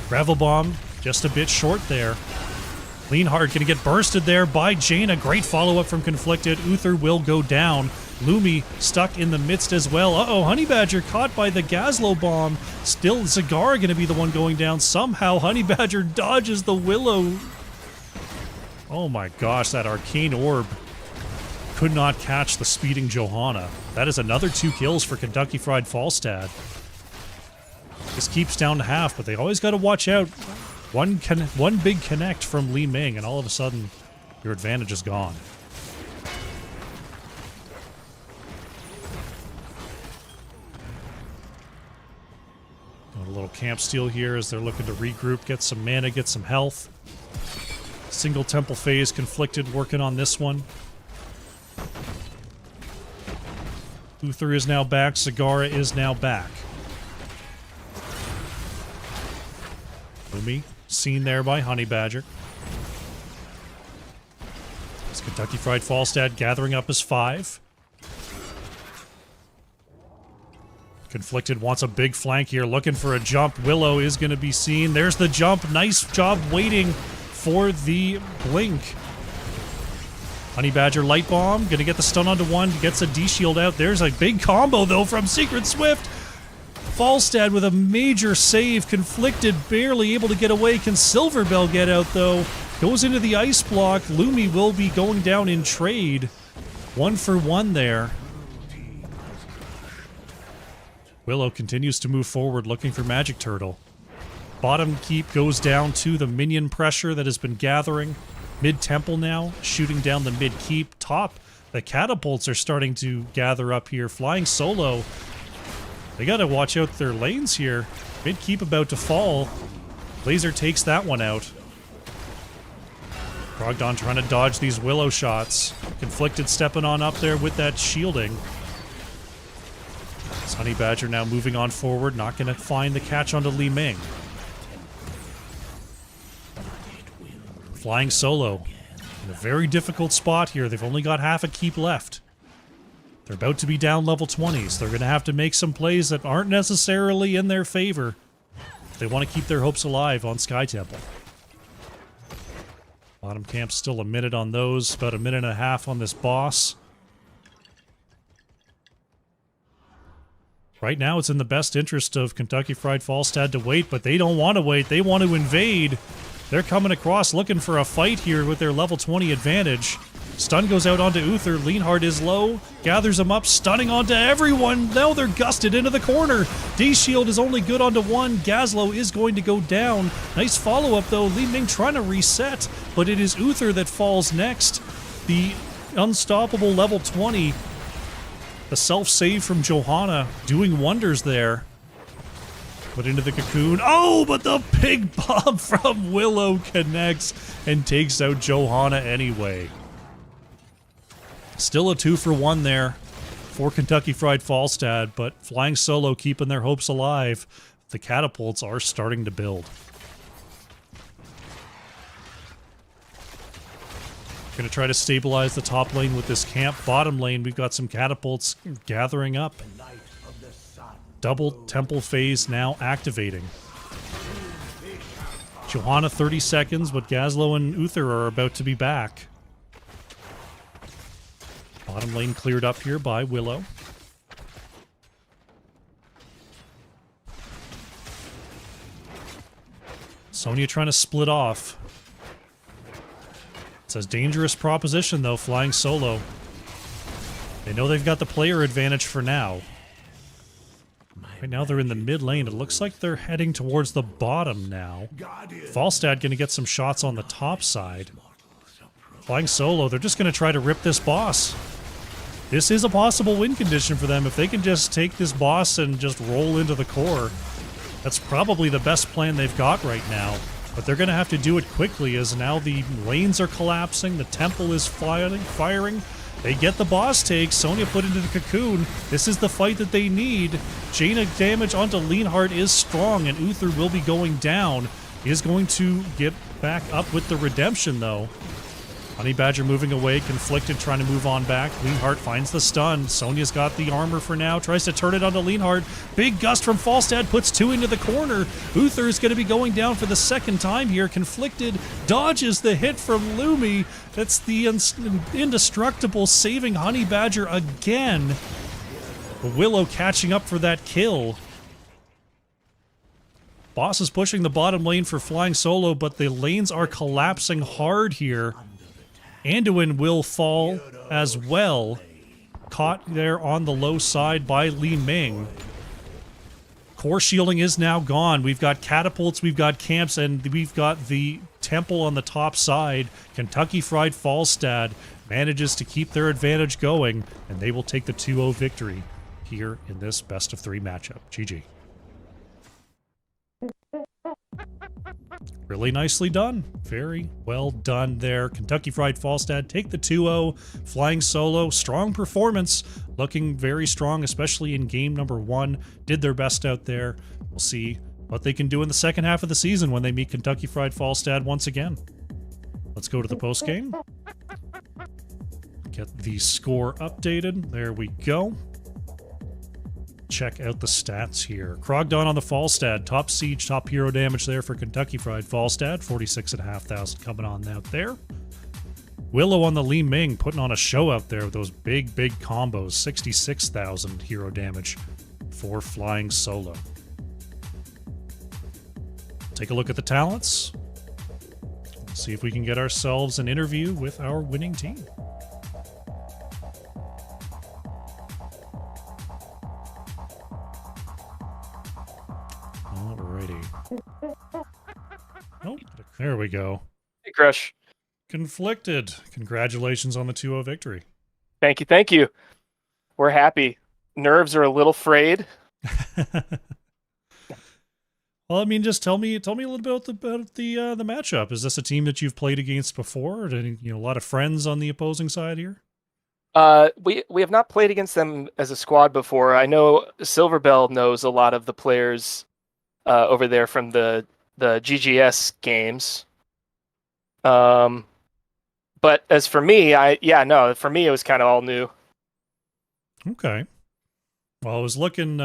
Gravel Bomb just a bit short there. Leanhard going to get bursted there by Jaina. Great follow-up from Conflicted. Uther will go down. Lumi stuck in the midst as well. Uh-oh, Honey Badger caught by the Gazlo Bomb. Still, Zagara going to be the one going down. Somehow, Honey Badger dodges the Willow. Oh my gosh, that Arcane Orb could not catch the speeding Johanna. That is another 2 kills for Kentucky Fried Falstad. This keeps down to half, but they always got to watch out. One big connect from Li Ming, and all of a sudden, your advantage is gone. Got a little camp steal here as they're looking to regroup, get some mana, get some health. Single Temple Phase Conflicted working on this one. Uther is now back. Zagara is now back. Lumi, seen there by Honey Badger. It's Kentucky Fried Falstad gathering up his 5. Conflicted wants a big flank here, looking for a jump. Willow is going to be seen. There's the jump. Nice job waiting for the blink. Honey Badger Light Bomb, gonna get the stun onto 1, gets a D-shield out. There's a big combo, though, from Secret Swift. Falstad with a major save. Conflicted, barely able to get away. Can Silverbell get out, though? Goes into the ice block. Lumi will be going down in trade. 1 for 1 there. Willow continues to move forward, looking for Magic Turtle. Bottom keep goes down to the minion pressure that has been gathering. Mid-temple now, shooting down the mid-keep. Top, the catapults are starting to gather up here. Flying Solo, they gotta watch out their lanes here. Mid-keep about to fall. Laser takes that one out. Brogdon trying to dodge these Willow shots. Conflicted stepping on up there with that shielding. It's Honey Badger now moving on forward, not gonna find the catch onto Li Ming. Flying Solo in a very difficult spot here. They've only got half a keep left. They're about to be down level 20s. They're going to have to make some plays that aren't necessarily in their favor if they want to keep their hopes alive on Sky Temple. Bottom camp still a minute on those, about a minute and a half on this boss. Right now it's in the best interest of Kentucky Fried Falstad to wait, but they don't want to wait. They want to invade. They're coming across looking for a fight here with their level 20 advantage. Stun goes out onto Uther. Leanhard is low. Gathers him up, stunning onto everyone. Now they're gusted into the corner. D-Shield is only good onto 1. Gazlo is going to go down. Nice follow-up, though. Li Ming trying to reset, but it is Uther that falls next. The unstoppable level 20. The self-save from Johanna doing wonders there. Put into the cocoon. Oh, but the big bomb from Willow connects and takes out Johanna anyway. Still a 2 for 1 there for Kentucky Fried Falstad, but Flying Solo keeping their hopes alive. The catapults are starting to build. Gonna try to stabilize the top lane with this camp. Bottom lane, we've got some catapults gathering up. Double temple phase now activating. Johanna 30 seconds, but Gazlo and Uther are about to be back. Bottom lane cleared up here by Willow. Sonya trying to split off. It's a dangerous proposition though, Flying Solo. They know they've got the player advantage for now. Right now they're in the mid lane. It looks like they're heading towards the bottom now. Falstad gonna get some shots on the top side. Flying Solo, they're just gonna try to rip this boss. this is a possible win condition for them. If they can just take this boss and just roll into the core, that's probably the best plan they've got right now. But they're going to have to do it quickly, as now the lanes are collapsing, the temple is firing. They get the boss take. Sonya put into the cocoon. This is the fight that they need. Chain of damage onto Leonhardt is strong, and Uther will be going down. He is going to get back up with the redemption, though. Honey Badger moving away, conflicted, trying to move on back. Leonhardt finds the stun. Sonya's got the armor for now, tries to turn it onto Leonhardt. Big gust from Falstad puts 2 into the corner. Uther is going to be going down for the second time here. Conflicted dodges the hit from Lumi. That's the indestructible saving Honey Badger again. Willow catching up for that kill. Boss is pushing the bottom lane for flying solo, but the lanes are collapsing hard here. Anduin will fall as well. Caught there on the low side by Li Ming. Core shielding is now gone. We've got catapults, we've got camps, and we've got the temple on the top side. Kentucky Fried Falstad manages to keep their advantage going, and they will take the 2-0 victory here in this best-of-3 matchup. GG. Really nicely done. Very well done there. Kentucky Fried Falstad take the 2-0. Flying solo. Strong performance. Looking very strong, especially in game number 1. Did their best out there. We'll see what they can do in the second half of the season when they meet Kentucky Fried Falstad once again. Let's go to the postgame. Get the score updated. There we go. Check out the stats here. Krogdon on the Falstad. Top siege, top hero damage there for Kentucky Fried Falstad. 46,500 coming on out there. Willow on the Li Ming putting on a show out there with those big combos. 66,000 hero damage for flying solo. Take a look at the talents. Let's see if we can get ourselves an interview with our winning team. Oh, there we go. Hey, Krush. Conflicted. Congratulations on the 2-0 victory. Thank you, thank you. We're happy. Nerves are a little frayed. Well, I mean, just tell me a little bit about the matchup. Is this a team that you've played against before? Any, a lot of friends on the opposing side here? We have not played against them as a squad before. I know Silverbell knows a lot of the players over there from the GGS games. But as for me, for me it was kind of all new. Okay. Well, I was looking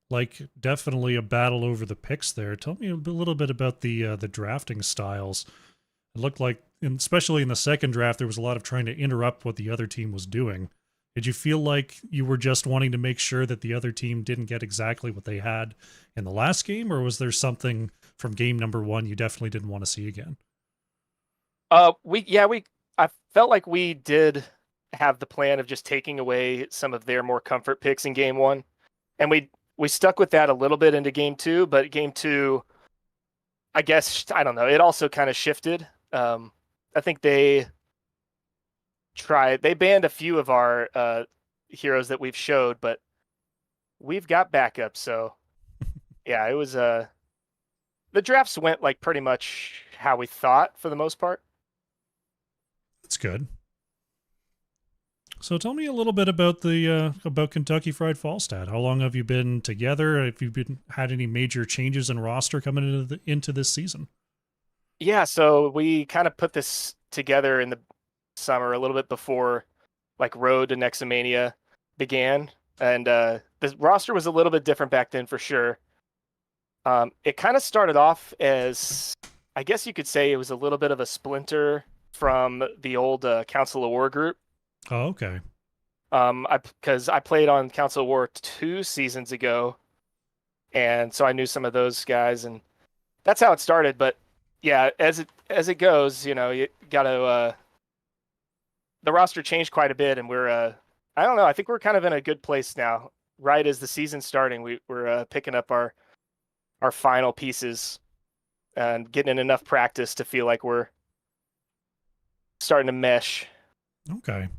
like definitely a battle over the picks there. Tell me a little bit about the drafting styles. It looked like, especially in the second draft, there was a lot of trying to interrupt what the other team was doing. Did you feel like you were just wanting to make sure that the other team didn't get exactly what they had in the last game, or was there something from game number 1 you definitely didn't want to see again? I felt like we did have the plan of just taking away some of their more comfort picks in game 1, and we stuck with that a little bit into game 2. But game 2, I guess, I don't know, it also kind of shifted. I think they banned a few of our heroes that we've showed, but we've got backups. So yeah, it was the drafts went like pretty much how we thought for the most part. That's good. So tell me a little bit about the about Kentucky Fried Falstad. How long have you been together? Have you had any major changes in roster coming into this season? Yeah, so we kind of put this together in the summer, a little bit before like Road to Nexomania began, and the roster was a little bit different back then for sure. It kind of started off as, I guess you could say, it was a little bit of a splinter from the old Council of War group. Oh, okay. Because I played on Council of War 2 seasons ago, and so I knew some of those guys, and that's how it started. But yeah, as it goes, you gotta the roster changed quite a bit, and we're I don't know, I think we're kind of in a good place now. Right as the season's starting, we're picking up our final pieces and getting enough practice to feel like we're starting to mesh. Okay.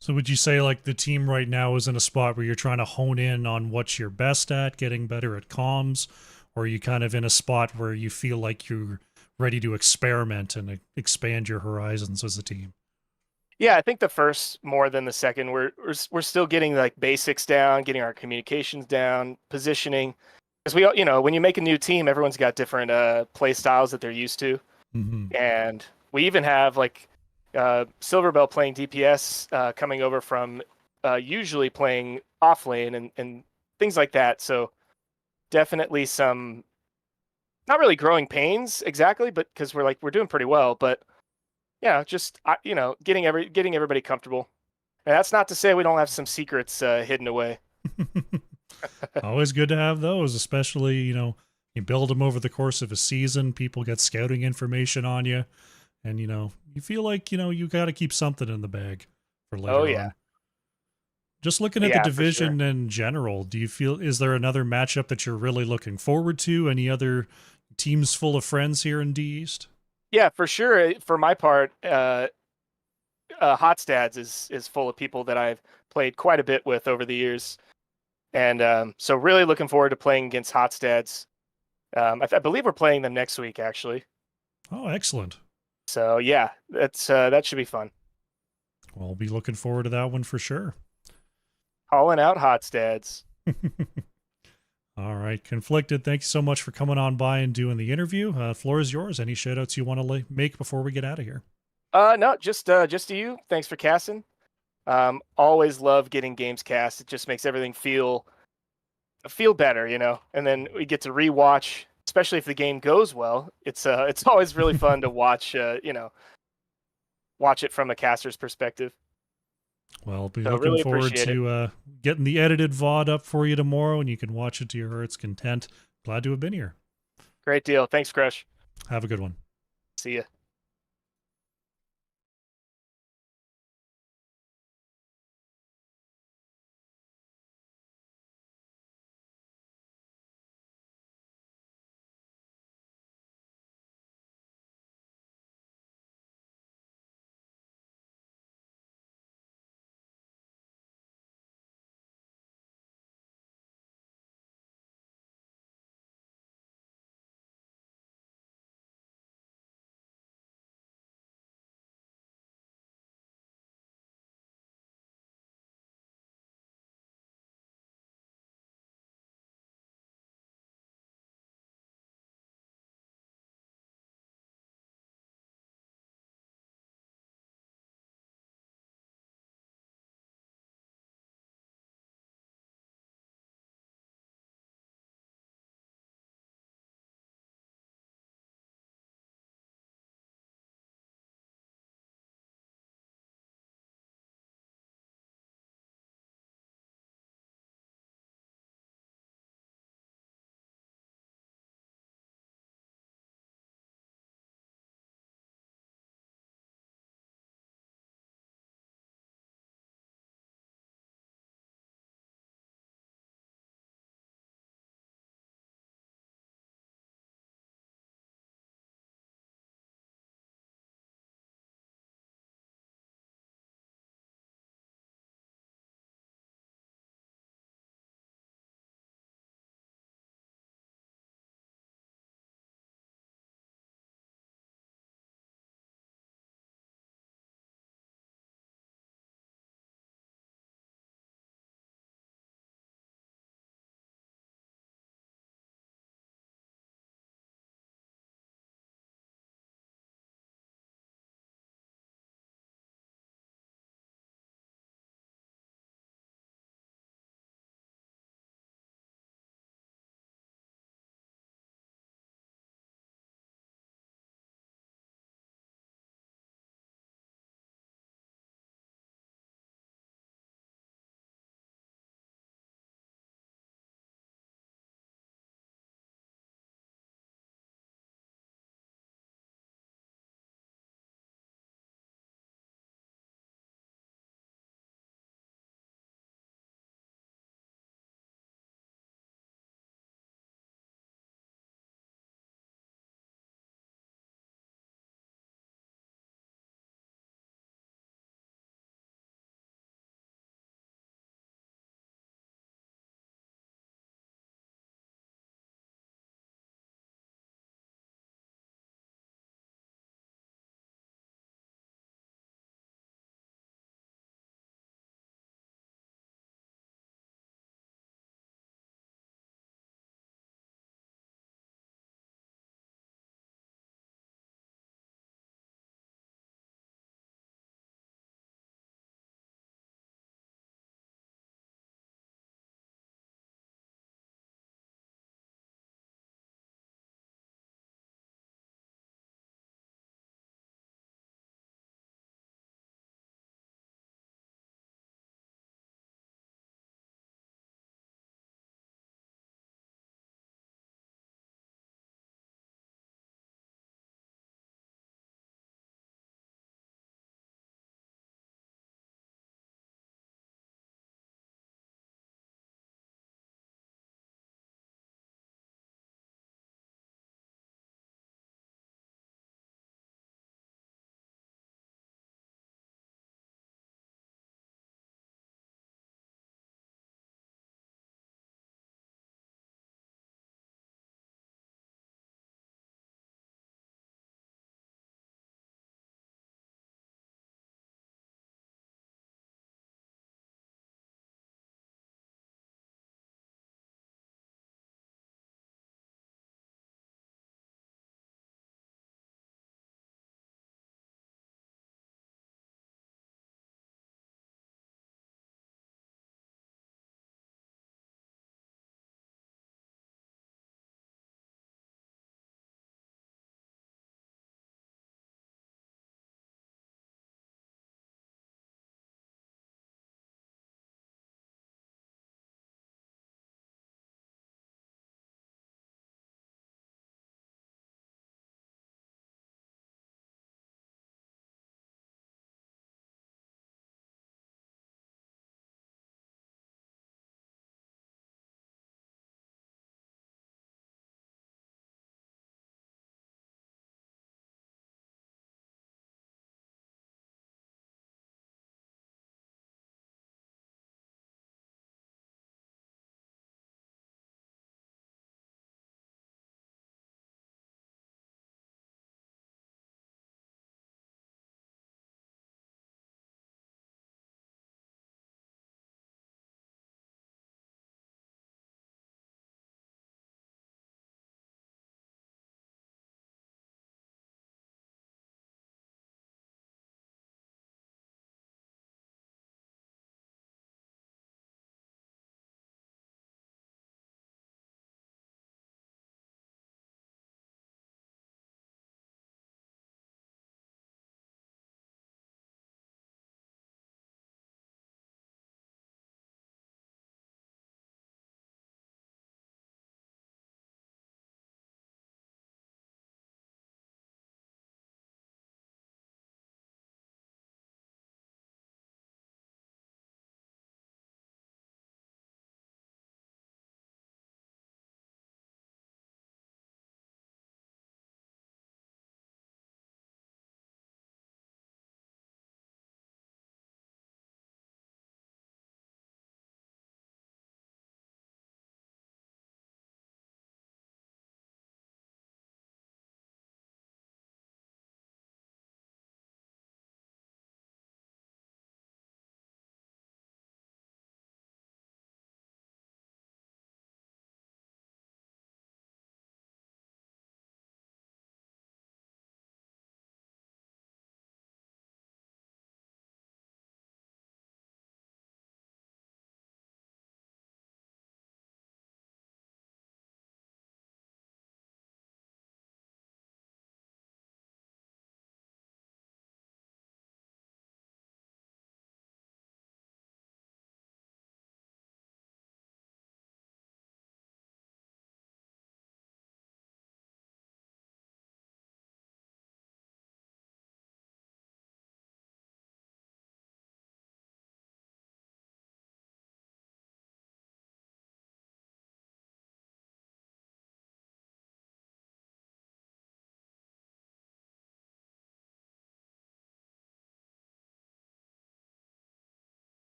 So would you say like the team right now is in a spot where you're trying to hone in on what you're best at, getting better at comms, or are you kind of in a spot where you feel like you're ready to experiment and expand your horizons as a team? Yeah, I think the first more than the second. We're still getting like basics down, getting our communications down, positioning. Because we, when you make a new team, everyone's got different play styles that they're used to, Mm-hmm. and we even have like Silverbell playing DPS, coming over from usually playing off lane and things like that. So definitely some not really growing pains exactly, but because we're doing pretty well, but yeah, just getting everybody comfortable. And that's not to say we don't have some secrets hidden away. Always good to have those, especially, you build them over the course of a season. People get scouting information on you, and, you feel like, you got to keep something in the bag for Oh later yeah, on. Just looking at the yeah, for sure. division in general, do you feel, is there another matchup that you're really looking forward to? Any other teams full of friends here in D East? Yeah, for sure. For my part, Hotstads is full of people that I've played quite a bit with over the years, and so really looking forward to playing against Hotstads. I believe we're playing them next week, actually. Oh, excellent. So yeah, that should be fun. Well, I'll be looking forward to that one for sure. Calling out Hotstads. All right, Conflicted, thanks so much for coming on by and doing the interview. Floor is yours. Any shout outs you want to make before we get out of here? No, just to you. Thanks for casting. Always love getting games cast. It just makes everything feel better, And then we get to rewatch, especially if the game goes well. It's always really fun to watch, watch it from a caster's perspective. Well, I'll be So looking really forward appreciate it. to getting the edited VOD up for you tomorrow, and you can watch it to your heart's content. Glad to have been here. Great deal. Thanks, Krush. Have a good one. See ya.